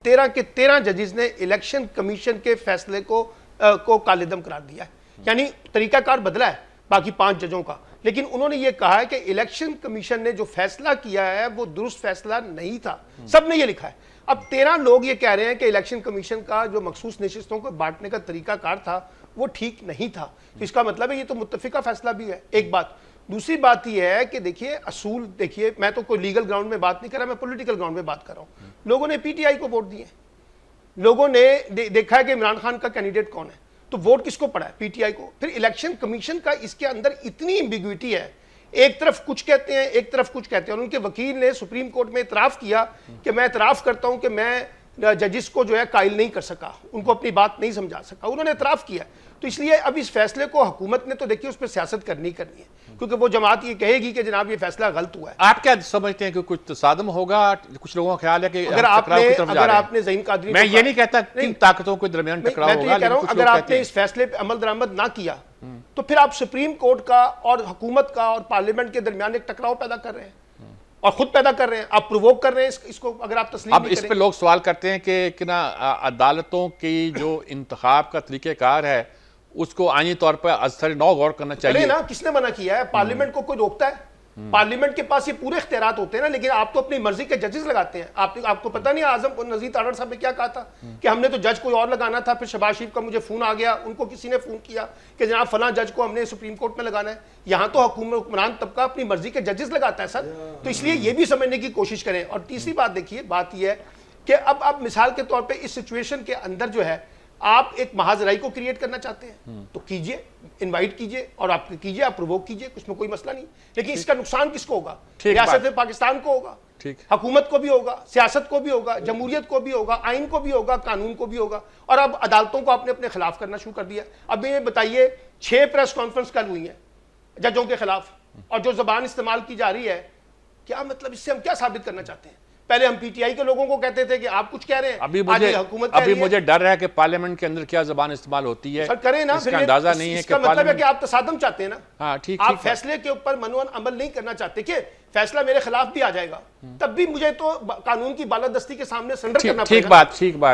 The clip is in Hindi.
13 के 13 जजेस ने इलेक्शन कमीशन के फैसले को कालेदम करार दिया है। यानी तरीकाकार बदला है बाकी 5 जजों का, लेकिन उन्होंने ये कहा है कि इलेक्शन कमीशन ने जो फैसला किया है वो दुरुस्त फैसला नहीं था। सबने ये लिखा है। अब 13 लोग ये कह रहे हैं कि इलेक्शन कमीशन का जो मखसूस नशिस्तों को बांटने का तरीकाकार था वो ठीक नहीं था। तो इसका मतलब है ये तो मुत्तफिका फैसला भी है, एक बात। दूसरी बात यह है कि देखिए असूल, देखिए मैं तो कोई लीगल ग्राउंड में बात नहीं कर रहा, मैं पॉलिटिकल ग्राउंड में बात कर रहा हूं। लोगों ने पीटीआई को वोट दिए, लोगों ने देखा है कि इमरान खान का कैंडिडेट कौन है, तो वोट किसको पड़ा है? पीटीआई को। फिर इलेक्शन कमीशन का इसके अंदर इतनी एम्बिग्विटी है, एक तरफ कुछ कहते हैं एक तरफ कुछ कहते हैं। और उनके वकील ने सुप्रीम कोर्ट में इतराफ किया कि मैं इतराफ करता हूं कि मैं जजिस को जो है कायल नहीं कर सका, उनको अपनी बात नहीं समझा सका, उन्होंने इतराफ किया। तो इसलिए अब इस फैसले को हुकूमत ने तो देखिए उस पर सियासत करनी है, क्योंकि वो जमात ये कहेगी कि जनाब ये फैसला गलत हुआ है। आप क्या समझते हैं कि कुछ तसादम होगा? कुछ लोगों का ख्याल है कि अगर आपने ज़हीन कादरी, मैं ये नहीं कहता किन ताकतों के दरमियान टकराव होगा, लेकिन अगर आपने इस फैसले पे अमल दरामद ना किया तो फिर आप सुप्रीम कोर्ट का और हुकूमत का और पार्लियामेंट के दरमियान एक टकराव पैदा कर रहे हैं और खुद पैदा कर रहे हैं, आप प्रोवोक कर रहे हैं इसको। अगर आप तस्लीम अब इस पे लोग सवाल करते हैं कि ना अदालतों की जो इंतखाब का तरीक़ेकार है उसको आईनी तौर पर असर नौ गौर करना चाहिए ना। किसने मना किया है? पार्लियामेंट को कोई रोकता है? पार्लियामेंट के पास ये पूरे इख्तियारात होते हैं ना, लेकिन आप तो अपनी मर्जी के जजेस लगाते हैं। आपको पता नहीं आजम नजीर तारड़ साहब ने क्या कहा था कि हमने तो जज कोई और लगाना था, फिर शहबाज शरीफ का मुझे फोन आ गया, उनको किसी ने फोन किया कि जनाब फलां जज को हमने सुप्रीम कोर्ट में लगाना है। यहाँ तो हुक्मरान तबका अपनी मर्जी के जजेस लगाता है सर। तो इसलिए ये भी समझने की कोशिश करें। और तीसरी बात देखिए, बात यह है कि अब मिसाल के तौर पर इस सिचुएशन के अंदर जो है आप एक महाजराई को क्रिएट करना चाहते हैं तो कीजिए, इनवाइट कीजिए और आप कीजिए, आप प्रोवोक कीजिए, उसमें कोई मसला नहीं। लेकिन इसका नुकसान किसको होगा? रियासत पाकिस्तान को होगा, हुकूमत को भी होगा, सियासत को भी होगा, जमहूरियत को भी होगा, आइन को भी होगा, कानून को भी होगा। और अब अदालतों को आपने अपने खिलाफ करना शुरू कर दिया। अब ये बताइए 6 प्रेस कॉन्फ्रेंस कल हुई है जजों के खिलाफ, और जो जबान इस्तेमाल की जा रही है, क्या मतलब? इससे हम क्या साबित करना चाहते हैं? पहले हम पीटीआई के लोगों को कहते थे कि आप कुछ कह रहे हैं, अभी मुझे डर है कि पार्लियामेंट के अंदर क्या जबान इस्तेमाल होती है। सर करें ना, इसका अंदाजा नहीं है। इसका मतलब है कि आप तसादम चाहते हैं ना। हाँ, ठीक, आप फैसले के ऊपर मनोन अमल नहीं करना चाहते कि फैसला मेरे खिलाफ भी आ जाएगा, तब भी मुझे तो कानून की बालादस्ती के सामने सरेंडर करना पड़ेगा। ठीक बात।